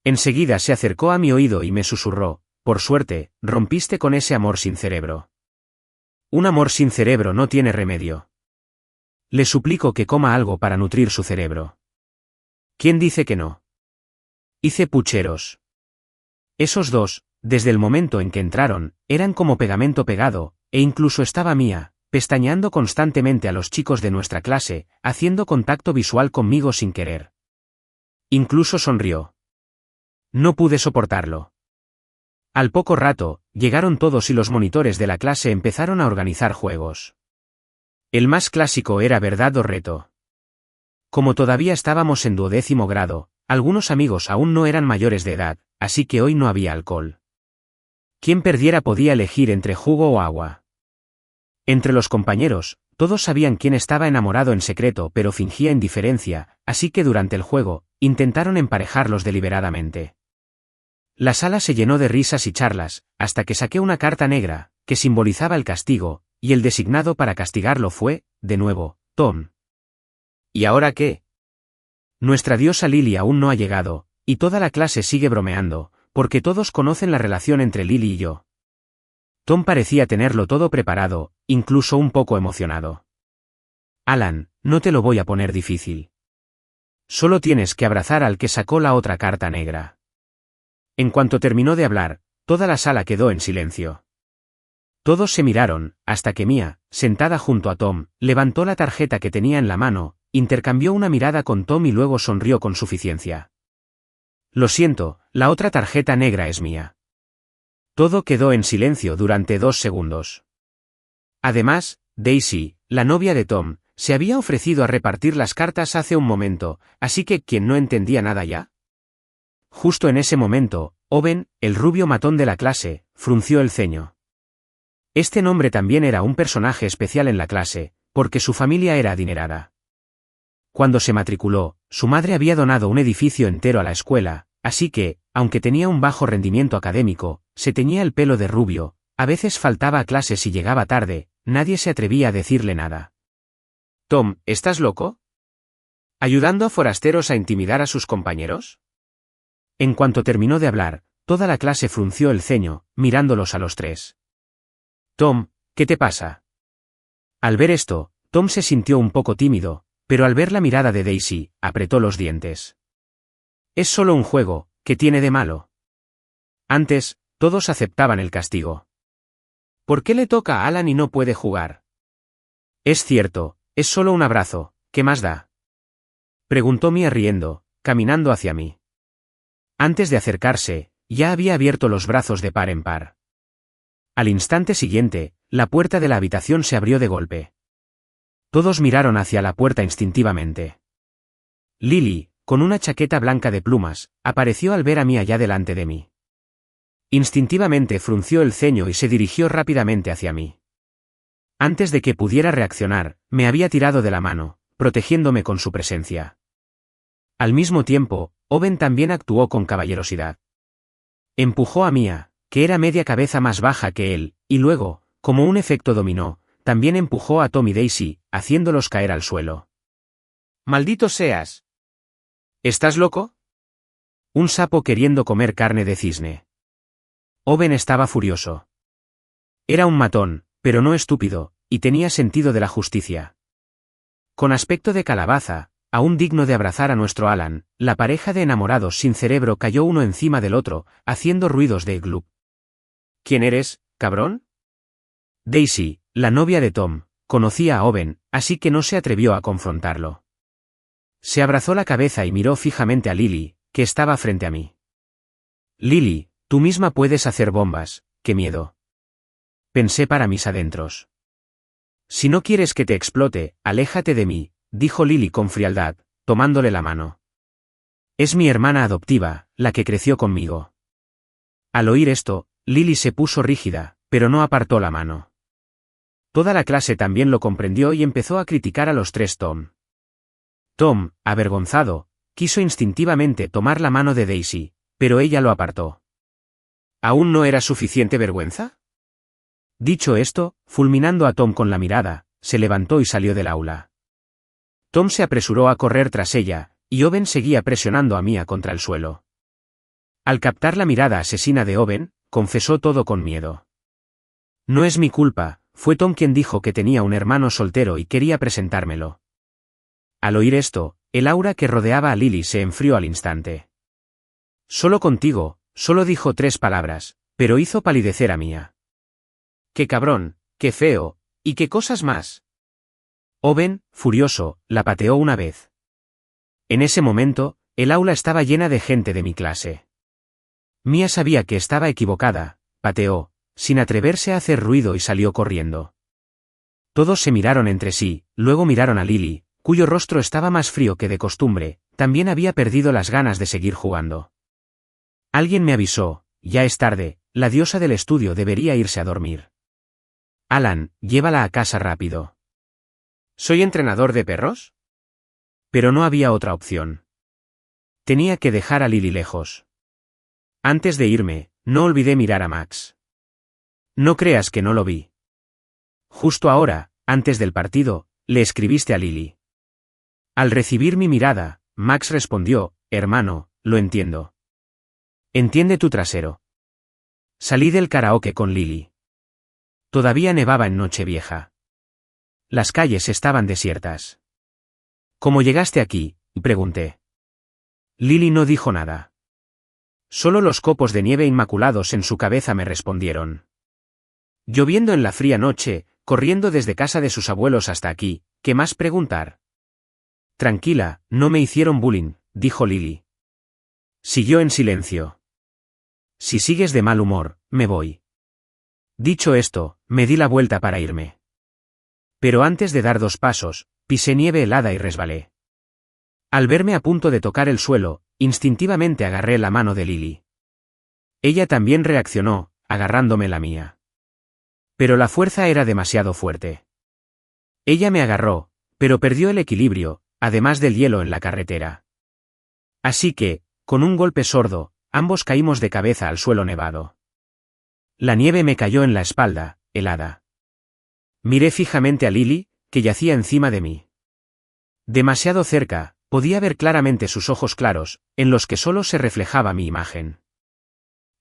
Enseguida se acercó a mi oído y me susurró, por suerte, rompiste con ese amor sin cerebro. Un amor sin cerebro no tiene remedio. Le suplico que coma algo para nutrir su cerebro. ¿Quién dice que no? Hice pucheros. Esos 2, desde el momento en que entraron, eran como pegamento pegado, e incluso estaba Mía, pestañeando constantemente a los chicos de nuestra clase, haciendo contacto visual conmigo sin querer. Incluso sonrió. No pude soportarlo. Al poco rato, llegaron todos y los monitores de la clase empezaron a organizar juegos. El más clásico era verdad o reto. Como todavía estábamos en 12º grado, algunos amigos aún no eran mayores de edad, así que hoy no había alcohol. Quien perdiera podía elegir entre jugo o agua. Entre los compañeros, todos sabían quién estaba enamorado en secreto pero fingía indiferencia, así que durante el juego, intentaron emparejarlos deliberadamente. La sala se llenó de risas y charlas, hasta que saqué una carta negra, que simbolizaba el castigo, y el designado para castigarlo fue, de nuevo, Tom. ¿Y ahora qué? Nuestra diosa Lily aún no ha llegado, y toda la clase sigue bromeando, porque todos conocen la relación entre Lily y yo. Tom parecía tenerlo todo preparado, incluso un poco emocionado. Alan, no te lo voy a poner difícil. Solo tienes que abrazar al que sacó la otra carta negra. En cuanto terminó de hablar, toda la sala quedó en silencio. Todos se miraron, hasta que Mía, sentada junto a Tom, levantó la tarjeta que tenía en la mano, intercambió una mirada con Tom y luego sonrió con suficiencia. Lo siento, la otra tarjeta negra es mía. Todo quedó en silencio durante 2 segundos. Además, Daisy, la novia de Tom, se había ofrecido a repartir las cartas hace un momento, así que ¿quién no entendía nada ya? Justo en ese momento, Owen, el rubio matón de la clase, frunció el ceño. Este nombre también era un personaje especial en la clase, porque su familia era adinerada. Cuando se matriculó, su madre había donado un edificio entero a la escuela, así que, aunque tenía un bajo rendimiento académico, se teñía el pelo de rubio, a veces faltaba a clases y llegaba tarde, nadie se atrevía a decirle nada. Tom, ¿estás loco? ¿Ayudando a forasteros a intimidar a sus compañeros? En cuanto terminó de hablar, toda la clase frunció el ceño, mirándolos a los 3. Tom, ¿qué te pasa? Al ver esto, Tom se sintió un poco tímido, pero al ver la mirada de Daisy, apretó los dientes. Es solo un juego, ¿qué tiene de malo? Antes, todos aceptaban el castigo. ¿Por qué le toca a Alan y no puede jugar? Es cierto, es solo un abrazo, ¿qué más da? Preguntó Mía riendo, caminando hacia mí. Antes de acercarse, ya había abierto los brazos de par en par. Al instante siguiente, la puerta de la habitación se abrió de golpe. Todos miraron hacia la puerta instintivamente. Lily, con una chaqueta blanca de plumas, apareció al ver a Mía ya delante de mí. Instintivamente frunció el ceño y se dirigió rápidamente hacia mí. Antes de que pudiera reaccionar, me había tirado de la mano, protegiéndome con su presencia. Al mismo tiempo, Owen también actuó con caballerosidad. Empujó a Mía, que era media cabeza más baja que él, y luego, como un efecto dominó, también empujó a Tom y Daisy, haciéndolos caer al suelo. ¡Maldito seas! ¿Estás loco? Un sapo queriendo comer carne de cisne. Owen estaba furioso. Era un matón, pero no estúpido, y tenía sentido de la justicia. Con aspecto de calabaza, aún digno de abrazar a nuestro Alan, la pareja de enamorados sin cerebro cayó uno encima del otro, haciendo ruidos de glup. ¿Quién eres, cabrón? Daisy, la novia de Tom, conocía a Owen, así que no se atrevió a confrontarlo. Se abrazó la cabeza y miró fijamente a Lily, que estaba frente a mí. Lily, tú misma puedes hacer bombas, qué miedo. Pensé para mis adentros. Si no quieres que te explote, aléjate de mí, dijo Lily con frialdad, tomándole la mano. Es mi hermana adoptiva, la que creció conmigo. Al oír esto, Lily se puso rígida, pero no apartó la mano. Toda la clase también lo comprendió y empezó a criticar a los tres Tom. Tom, avergonzado, quiso instintivamente tomar la mano de Daisy, pero ella lo apartó. ¿Aún no era suficiente vergüenza? Dicho esto, fulminando a Tom con la mirada, se levantó y salió del aula. Tom se apresuró a correr tras ella, y Owen seguía presionando a Mia contra el suelo. Al captar la mirada asesina de Owen, confesó todo con miedo. No es mi culpa, fue Tom quien dijo que tenía un hermano soltero y quería presentármelo. Al oír esto, el aura que rodeaba a Lily se enfrió al instante. Solo contigo, solo dijo 3 palabras, pero hizo palidecer a Mia. ¡Qué cabrón, qué feo, y qué cosas más! Owen, furioso, la pateó una vez. En ese momento, el aula estaba llena de gente de mi clase. Mia sabía que estaba equivocada, pateó, sin atreverse a hacer ruido y salió corriendo. Todos se miraron entre sí, luego miraron a Lily, cuyo rostro estaba más frío que de costumbre, también había perdido las ganas de seguir jugando. Alguien me avisó, ya es tarde, la diosa del estudio debería irse a dormir. Alan, llévala a casa rápido. ¿Soy entrenador de perros? Pero no había otra opción. Tenía que dejar a Lily lejos. Antes de irme, no olvidé mirar a Max. No creas que no lo vi. Justo ahora, antes del partido, le escribiste a Lily. Al recibir mi mirada, Max respondió, hermano, lo entiendo. Entiende tu trasero. Salí del karaoke con Lily. Todavía nevaba en Nochevieja. Las calles estaban desiertas. ¿Cómo llegaste aquí?, pregunté. Lily no dijo nada. Solo los copos de nieve inmaculados en su cabeza me respondieron. Lloviendo en la fría noche, corriendo desde casa de sus abuelos hasta aquí, ¿qué más preguntar? Tranquila, no me hicieron bullying, dijo Lily. Siguió en silencio. Si sigues de mal humor, me voy. Dicho esto, me di la vuelta para irme. Pero antes de dar 2 pasos, pisé nieve helada y resbalé. Al verme a punto de tocar el suelo, instintivamente agarré la mano de Lily. Ella también reaccionó, agarrándome la mía. Pero la fuerza era demasiado fuerte. Ella me agarró, pero perdió el equilibrio, además del hielo en la carretera. Así que, con un golpe sordo, ambos caímos de cabeza al suelo nevado. La nieve me cayó en la espalda, helada. Miré fijamente a Lily, que yacía encima de mí. Demasiado cerca, podía ver claramente sus ojos claros, en los que solo se reflejaba mi imagen.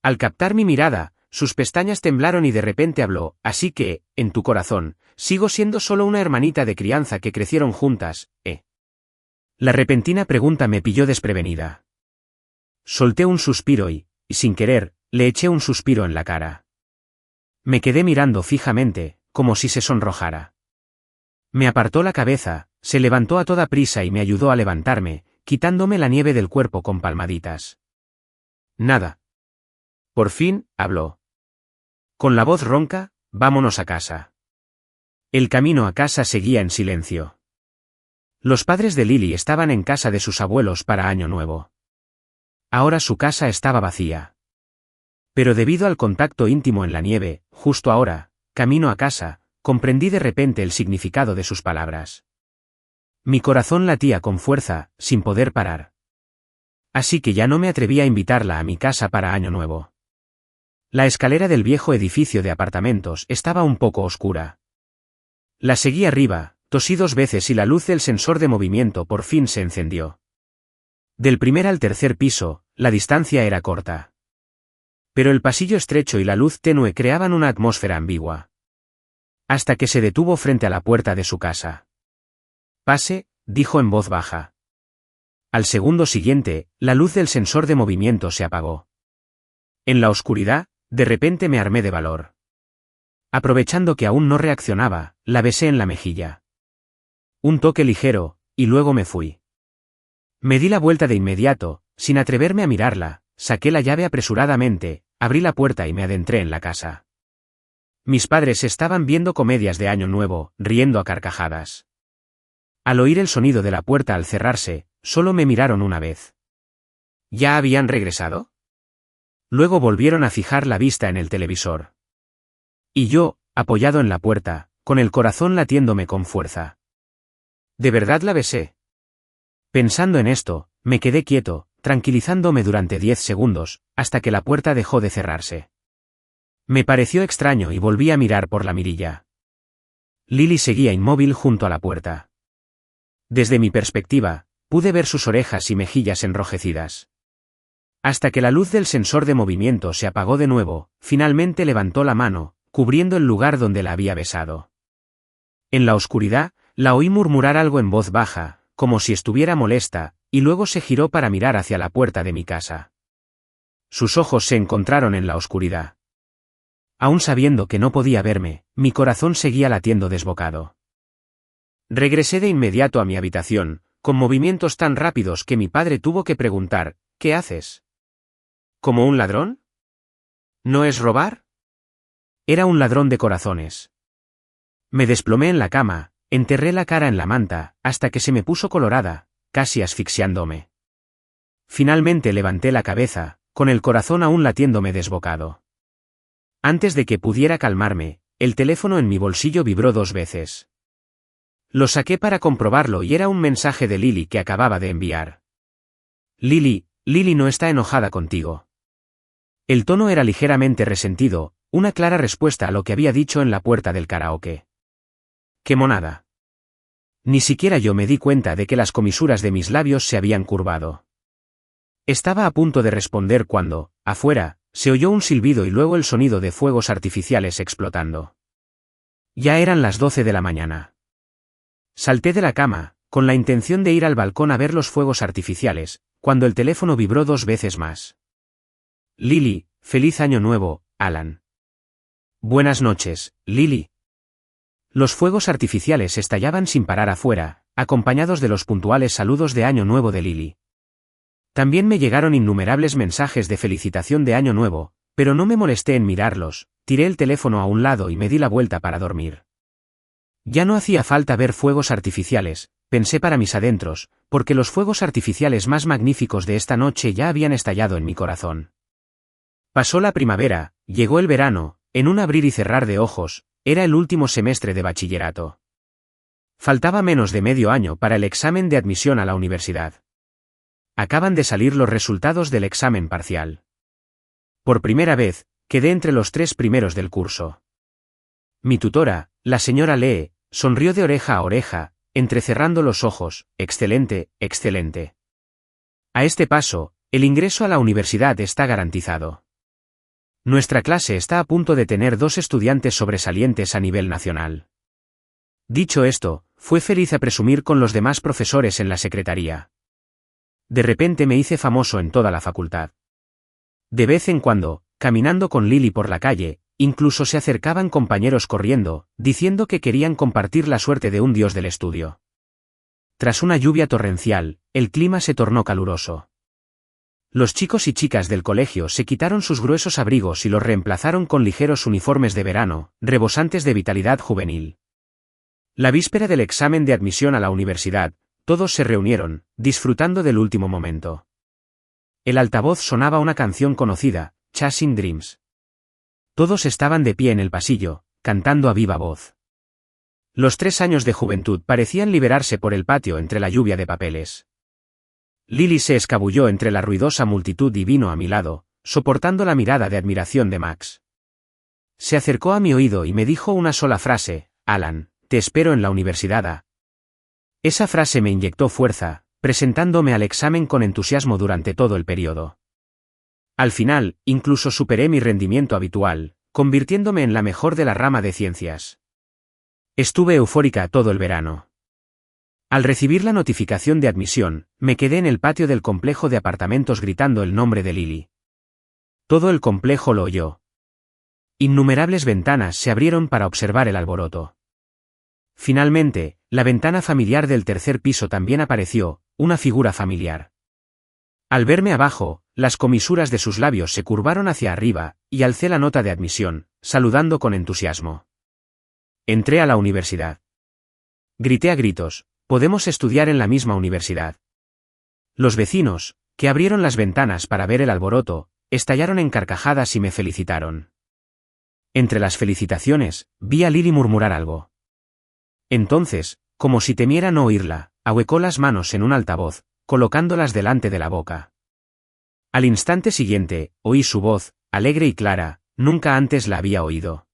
Al captar mi mirada, sus pestañas temblaron y de repente habló, así que, en tu corazón, sigo siendo solo una hermanita de crianza que crecieron juntas, ¿eh? La repentina pregunta me pilló desprevenida. Solté un suspiro y, sin querer, le eché un suspiro en la cara. Me quedé mirando fijamente, como si se sonrojara. Me apartó la cabeza, se levantó a toda prisa y me ayudó a levantarme, quitándome la nieve del cuerpo con palmaditas. Nada. Por fin, habló. Con la voz ronca, vámonos a casa. El camino a casa seguía en silencio. Los padres de Lily estaban en casa de sus abuelos para Año Nuevo. Ahora su casa estaba vacía. Pero debido al contacto íntimo en la nieve, justo ahora, camino a casa, comprendí de repente el significado de sus palabras. Mi corazón latía con fuerza, sin poder parar. Así que ya no me atreví a invitarla a mi casa para Año Nuevo. La escalera del viejo edificio de apartamentos estaba un poco oscura. La seguí arriba, tosí 2 veces y la luz del sensor de movimiento por fin se encendió. Del primer al tercer piso, la distancia era corta. Pero el pasillo estrecho y la luz tenue creaban una atmósfera ambigua. Hasta que se detuvo frente a la puerta de su casa. Pase, dijo en voz baja. Al segundo siguiente, la luz del sensor de movimiento se apagó. En la oscuridad, de repente me armé de valor. Aprovechando que aún no reaccionaba, la besé en la mejilla. Un toque ligero, y luego me fui. Me di la vuelta de inmediato, sin atreverme a mirarla, saqué la llave apresuradamente, abrí la puerta y me adentré en la casa. Mis padres estaban viendo comedias de Año Nuevo, riendo a carcajadas. Al oír el sonido de la puerta al cerrarse, solo me miraron una vez. ¿Ya habían regresado? Luego volvieron a fijar la vista en el televisor. Y yo, apoyado en la puerta, con el corazón latiéndome con fuerza. ¿De verdad la besé? Pensando en esto, me quedé quieto, tranquilizándome durante 10 segundos, hasta que la puerta dejó de cerrarse. Me pareció extraño y volví a mirar por la mirilla. Lily seguía inmóvil junto a la puerta. Desde mi perspectiva, pude ver sus orejas y mejillas enrojecidas. Hasta que la luz del sensor de movimiento se apagó de nuevo, finalmente levantó la mano, cubriendo el lugar donde la había besado. En la oscuridad, la oí murmurar algo en voz baja, como si estuviera molesta, y luego se giró para mirar hacia la puerta de mi casa. Sus ojos se encontraron en la oscuridad. Aún sabiendo que no podía verme, mi corazón seguía latiendo desbocado. Regresé de inmediato a mi habitación, con movimientos tan rápidos que mi padre tuvo que preguntar, ¿qué haces? ¿Como un ladrón? ¿No es robar? Era un ladrón de corazones. Me desplomé en la cama, enterré la cara en la manta, hasta que se me puso colorada, casi asfixiándome. Finalmente levanté la cabeza, con el corazón aún latiéndome desbocado. Antes de que pudiera calmarme, el teléfono en mi bolsillo vibró 2 veces. Lo saqué para comprobarlo y era un mensaje de Lily que acababa de enviar. Lily no está enojada contigo. El tono era ligeramente resentido, una clara respuesta a lo que había dicho en la puerta del karaoke. ¡Qué monada! Ni siquiera yo me di cuenta de que las comisuras de mis labios se habían curvado. Estaba a punto de responder cuando, afuera, se oyó un silbido y luego el sonido de fuegos artificiales explotando. Ya eran las 12 de la mañana. Salté de la cama, con la intención de ir al balcón a ver los fuegos artificiales, cuando el teléfono vibró 2 veces más. Lily, feliz año nuevo, Alan. Buenas noches, Lily. Los fuegos artificiales estallaban sin parar afuera, acompañados de los puntuales saludos de año nuevo de Lily. También me llegaron innumerables mensajes de felicitación de año nuevo, pero no me molesté en mirarlos, tiré el teléfono a un lado y me di la vuelta para dormir. Ya no hacía falta ver fuegos artificiales, pensé para mis adentros, porque los fuegos artificiales más magníficos de esta noche ya habían estallado en mi corazón. Pasó la primavera, llegó el verano, en un abrir y cerrar de ojos, era el último semestre de bachillerato. Faltaba menos de medio año para el examen de admisión a la universidad. Acaban de salir los resultados del examen parcial. Por primera vez, quedé entre los 3 primeros del curso. Mi tutora, la señora Lee, sonrió de oreja a oreja, entrecerrando los ojos, excelente, excelente. A este paso, el ingreso a la universidad está garantizado. Nuestra clase está a punto de tener 2 estudiantes sobresalientes a nivel nacional. Dicho esto, fue feliz a presumir con los demás profesores en la secretaría. De repente me hice famoso en toda la facultad. De vez en cuando, caminando con Lily por la calle, incluso se acercaban compañeros corriendo, diciendo que querían compartir la suerte de un dios del estudio. Tras una lluvia torrencial, el clima se tornó caluroso. Los chicos y chicas del colegio se quitaron sus gruesos abrigos y los reemplazaron con ligeros uniformes de verano, rebosantes de vitalidad juvenil. La víspera del examen de admisión a la universidad, todos se reunieron, disfrutando del último momento. El altavoz sonaba una canción conocida, Chasing Dreams. Todos estaban de pie en el pasillo, cantando a viva voz. Los 3 años de juventud parecían liberarse por el patio entre la lluvia de papeles. Lily se escabulló entre la ruidosa multitud y vino a mi lado, soportando la mirada de admiración de Max. Se acercó a mi oído y me dijo una sola frase, Alan, te espero en la universidad. Esa frase me inyectó fuerza, presentándome al examen con entusiasmo durante todo el periodo. Al final, incluso superé mi rendimiento habitual, convirtiéndome en la mejor de la rama de ciencias. Estuve eufórica todo el verano. Al recibir la notificación de admisión, me quedé en el patio del complejo de apartamentos gritando el nombre de Lily. Todo el complejo lo oyó. Innumerables ventanas se abrieron para observar el alboroto. Finalmente, la ventana familiar del 3er piso también apareció, una figura familiar. Al verme abajo, las comisuras de sus labios se curvaron hacia arriba, y alcé la nota de admisión, saludando con entusiasmo. Entré a la universidad. Grité a gritos, podemos estudiar en la misma universidad. Los vecinos, que abrieron las ventanas para ver el alboroto, estallaron en carcajadas y me felicitaron. Entre las felicitaciones, vi a Lily murmurar algo. Entonces, como si temiera no oírla, ahuecó las manos en un altavoz, colocándolas delante de la boca. Al instante siguiente, oí su voz, alegre y clara, nunca antes la había oído.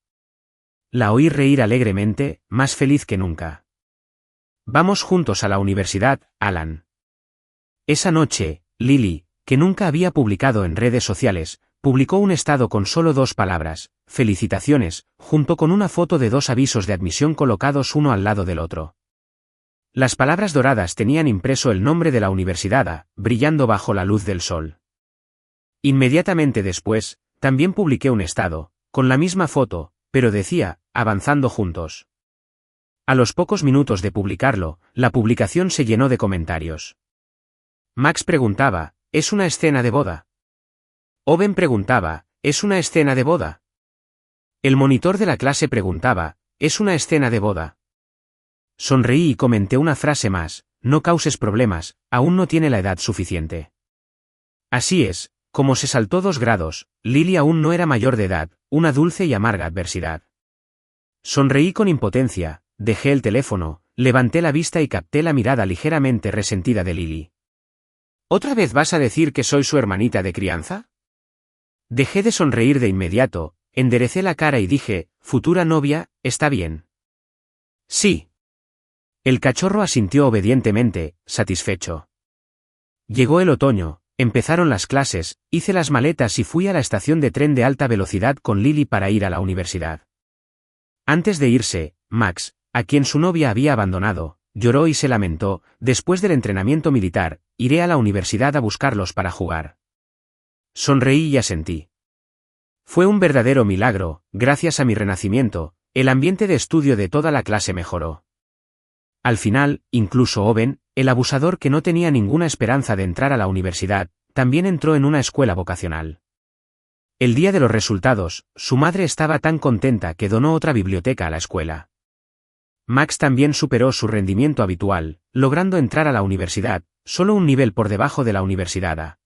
La oí reír alegremente, más feliz que nunca. Vamos juntos a la universidad, Alan. Esa noche, Lily, que nunca había publicado en redes sociales, publicó un estado con solo 2 palabras, felicitaciones, junto con una foto de 2 avisos de admisión colocados uno al lado del otro. Las palabras doradas tenían impreso el nombre de la universidad, brillando bajo la luz del sol. Inmediatamente después, también publiqué un estado, con la misma foto, pero decía, avanzando juntos. A los pocos minutos de publicarlo, la publicación se llenó de comentarios. Max preguntaba, ¿es una escena de boda? Owen preguntaba, ¿es una escena de boda? El monitor de la clase preguntaba, ¿es una escena de boda? Sonreí y comenté una frase más, no causes problemas, aún no tiene la edad suficiente. Así es, como se saltó 2 grados, Lily aún no era mayor de edad, una dulce y amarga adversidad. Sonreí con impotencia, dejé el teléfono, levanté la vista y capté la mirada ligeramente resentida de Lily. ¿Otra vez vas a decir que soy su hermanita de crianza? Dejé de sonreír de inmediato, enderecé la cara y dije, futura novia, ¿está bien? Sí. El cachorro asintió obedientemente, satisfecho. Llegó el otoño, empezaron las clases, hice las maletas y fui a la estación de tren de alta velocidad con Lily para ir a la universidad. Antes de irse, Max, a quien su novia había abandonado, lloró y se lamentó, después del entrenamiento militar, iré a la universidad a buscarlos para jugar. Sonreí y asentí. Fue un verdadero milagro, gracias a mi renacimiento, el ambiente de estudio de toda la clase mejoró. Al final, incluso Owen, el abusador que no tenía ninguna esperanza de entrar a la universidad, también entró en una escuela vocacional. El día de los resultados, su madre estaba tan contenta que donó otra biblioteca a la escuela. Max también superó su rendimiento habitual, logrando entrar a la universidad, solo un nivel por debajo de la universidad A.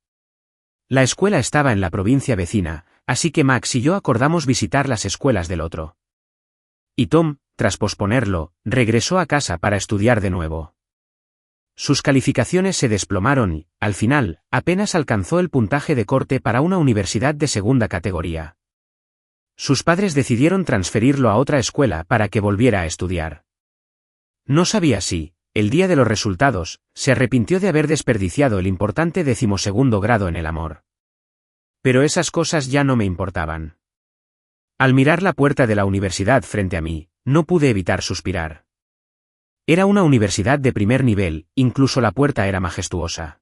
La escuela estaba en la provincia vecina, así que Max y yo acordamos visitar las escuelas del otro. Y Tom, tras posponerlo, regresó a casa para estudiar de nuevo. Sus calificaciones se desplomaron y, al final, apenas alcanzó el puntaje de corte para una universidad de segunda categoría. Sus padres decidieron transferirlo a otra escuela para que volviera a estudiar. No sabía si, el día de los resultados, se arrepintió de haber desperdiciado el importante 12º grado en el amor. Pero esas cosas ya no me importaban. Al mirar la puerta de la universidad frente a mí, no pude evitar suspirar. Era una universidad de primer nivel, incluso la puerta era majestuosa.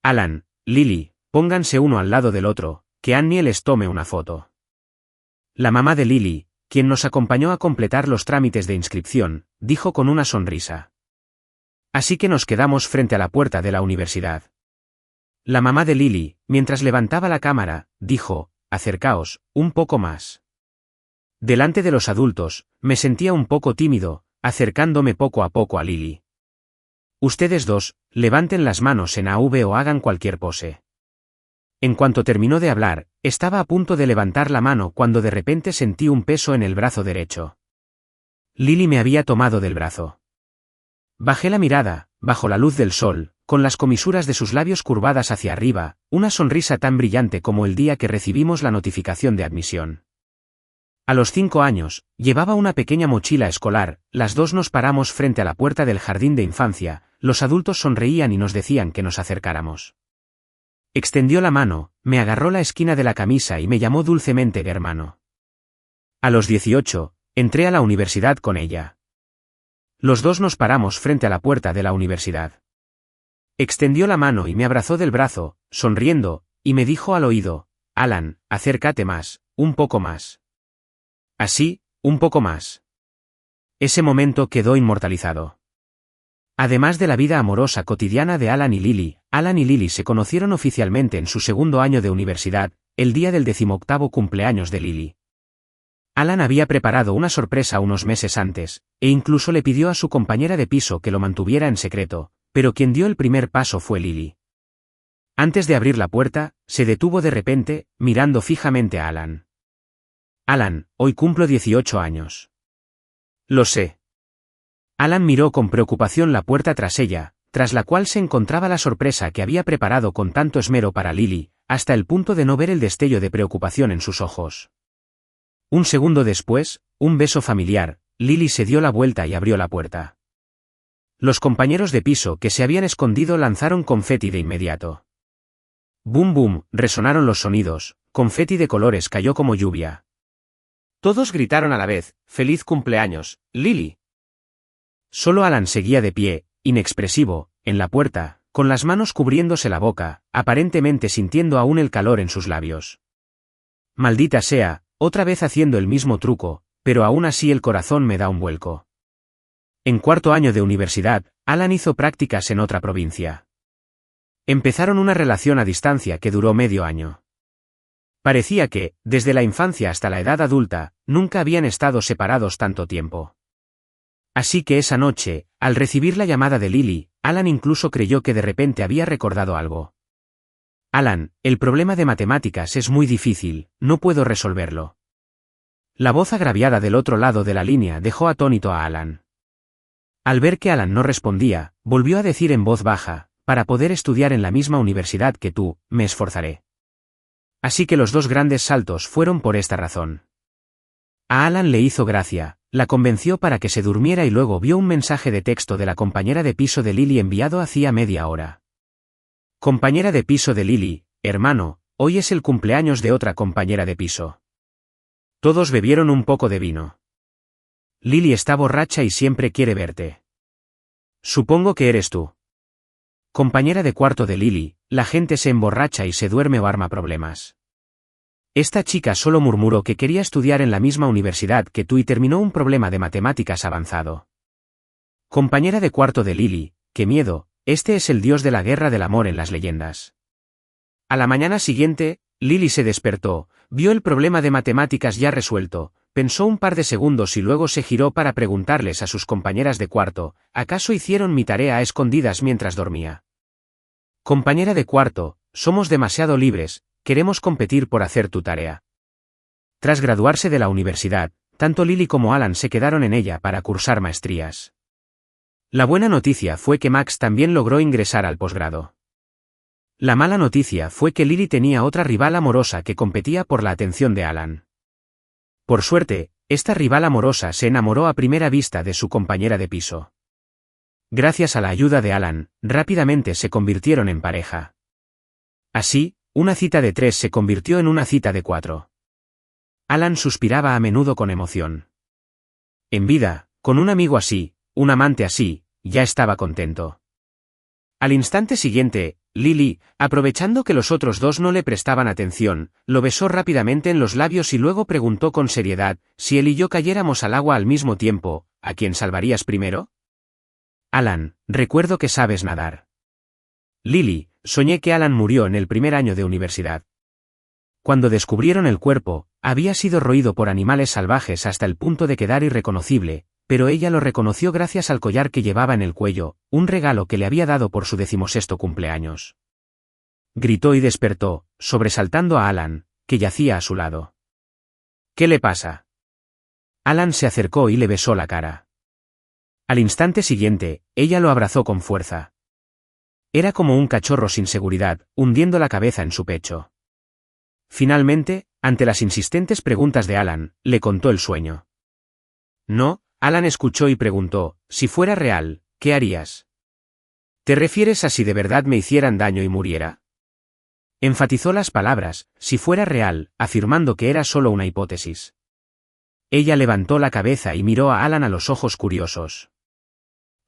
Alan, Lily, pónganse uno al lado del otro, que Annie les tome una foto. La mamá de Lily, quien nos acompañó a completar los trámites de inscripción, dijo con una sonrisa. Así que nos quedamos frente a la puerta de la universidad. La mamá de Lily, mientras levantaba la cámara, dijo, acercaos, un poco más. Delante de los adultos, me sentía un poco tímido, acercándome poco a poco a Lily. Ustedes dos, levanten las manos en AV o hagan cualquier pose. En cuanto terminó de hablar, estaba a punto de levantar la mano cuando de repente sentí un peso en el brazo derecho. Lily me había tomado del brazo. Bajé la mirada, bajo la luz del sol, con las comisuras de sus labios curvadas hacia arriba, una sonrisa tan brillante como el día que recibimos la notificación de admisión. A los 5 años, llevaba una pequeña mochila escolar, las dos nos paramos frente a la puerta del jardín de infancia, los adultos sonreían y nos decían que nos acercáramos. Extendió la mano, me agarró la esquina de la camisa y me llamó dulcemente hermano. A los 18, entré a la universidad con ella. Los dos nos paramos frente a la puerta de la universidad. Extendió la mano y me abrazó del brazo, sonriendo, y me dijo al oído, Alan, acércate más, un poco más. Así, un poco más. Ese momento quedó inmortalizado. Además de la vida amorosa cotidiana de Alan y Lily se conocieron oficialmente en su segundo año de universidad, el día del 18º cumpleaños de Lily. Alan había preparado una sorpresa unos meses antes, e incluso le pidió a su compañera de piso que lo mantuviera en secreto, pero quien dio el primer paso fue Lily. Antes de abrir la puerta, se detuvo de repente, mirando fijamente a Alan. Alan, hoy cumplo 18 años. Lo sé. Alan miró con preocupación la puerta tras ella, tras la cual se encontraba la sorpresa que había preparado con tanto esmero para Lily, hasta el punto de no ver el destello de preocupación en sus ojos. Un segundo después, un beso familiar, Lily se dio la vuelta y abrió la puerta. Los compañeros de piso que se habían escondido lanzaron confeti de inmediato. Boom boom, resonaron los sonidos, confeti de colores cayó como lluvia. Todos gritaron a la vez, ¡Feliz cumpleaños, Lily! Solo Alan seguía de pie, inexpresivo, en la puerta, con las manos cubriéndose la boca, aparentemente sintiendo aún el calor en sus labios. Maldita sea, otra vez haciendo el mismo truco, pero aún así el corazón me da un vuelco. En cuarto año de universidad, Alan hizo prácticas en otra provincia. Empezaron una relación a distancia que duró medio año. Parecía que, desde la infancia hasta la edad adulta, nunca habían estado separados tanto tiempo. Así que esa noche, al recibir la llamada de Lily, Alan incluso creyó que de repente había recordado algo. Alan, el problema de matemáticas es muy difícil, no puedo resolverlo. La voz agraviada del otro lado de la línea dejó atónito a Alan. Al ver que Alan no respondía, volvió a decir en voz baja, para poder estudiar en la misma universidad que tú, me esforzaré. Así que los dos grandes saltos fueron por esta razón. A Alan le hizo gracia, la convenció para que se durmiera y luego vio un mensaje de texto de la compañera de piso de Lily enviado hacía media hora. Compañera de piso de Lily, hermano, hoy es el cumpleaños de otra compañera de piso. Todos bebieron un poco de vino. Lily está borracha y siempre quiere verte. Supongo que eres tú. Compañera de cuarto de Lily, la gente se emborracha y se duerme o arma problemas. Esta chica solo murmuró que quería estudiar en la misma universidad que tú y terminó un problema de matemáticas avanzado. Compañera de cuarto de Lily, qué miedo, este es el dios de la guerra del amor en las leyendas. A la mañana siguiente, Lily se despertó, vio el problema de matemáticas ya resuelto, pensó un par de segundos y luego se giró para preguntarles a sus compañeras de cuarto, ¿acaso hicieron mi tarea a escondidas mientras dormía? Compañera de cuarto, somos demasiado libres, queremos competir por hacer tu tarea. Tras graduarse de la universidad, tanto Lily como Alan se quedaron en ella para cursar maestrías. La buena noticia fue que Max también logró ingresar al posgrado. La mala noticia fue que Lily tenía otra rival amorosa que competía por la atención de Alan. Por suerte, esta rival amorosa se enamoró a primera vista de su compañera de piso. Gracias a la ayuda de Alan, rápidamente se convirtieron en pareja. Así, una cita de 3 se convirtió en una cita de 4. Alan suspiraba a menudo con emoción. En vida, con un amigo así, un amante así, ya estaba contento. Al instante siguiente, Lily, aprovechando que los otros dos no le prestaban atención, lo besó rápidamente en los labios y luego preguntó con seriedad, si él y yo cayéramos al agua al mismo tiempo, ¿a quién salvarías primero? Alan, recuerdo que sabes nadar. Lily, soñé que Alan murió en el primer año de universidad. Cuando descubrieron el cuerpo, había sido roído por animales salvajes hasta el punto de quedar irreconocible, pero ella lo reconoció gracias al collar que llevaba en el cuello, un regalo que le había dado por su 16º cumpleaños. Gritó y despertó, sobresaltando a Alan, que yacía a su lado. ¿Qué le pasa? Alan se acercó y le besó la cara. Al instante siguiente, ella lo abrazó con fuerza. Era como un cachorro sin seguridad, hundiendo la cabeza en su pecho. Finalmente, ante las insistentes preguntas de Alan, le contó el sueño. No, Alan escuchó y preguntó, si fuera real, ¿qué harías? ¿Te refieres a si de verdad me hicieran daño y muriera? Enfatizó las palabras, si fuera real, afirmando que era solo una hipótesis. Ella levantó la cabeza y miró a Alan a los ojos curiosos.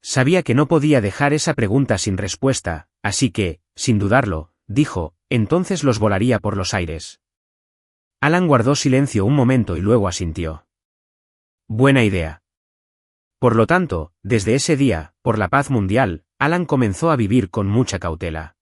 Sabía que no podía dejar esa pregunta sin respuesta, así que, sin dudarlo, dijo, entonces los volaría por los aires. Alan guardó silencio un momento y luego asintió. Buena idea. Por lo tanto, desde ese día, por la paz mundial, Alan comenzó a vivir con mucha cautela.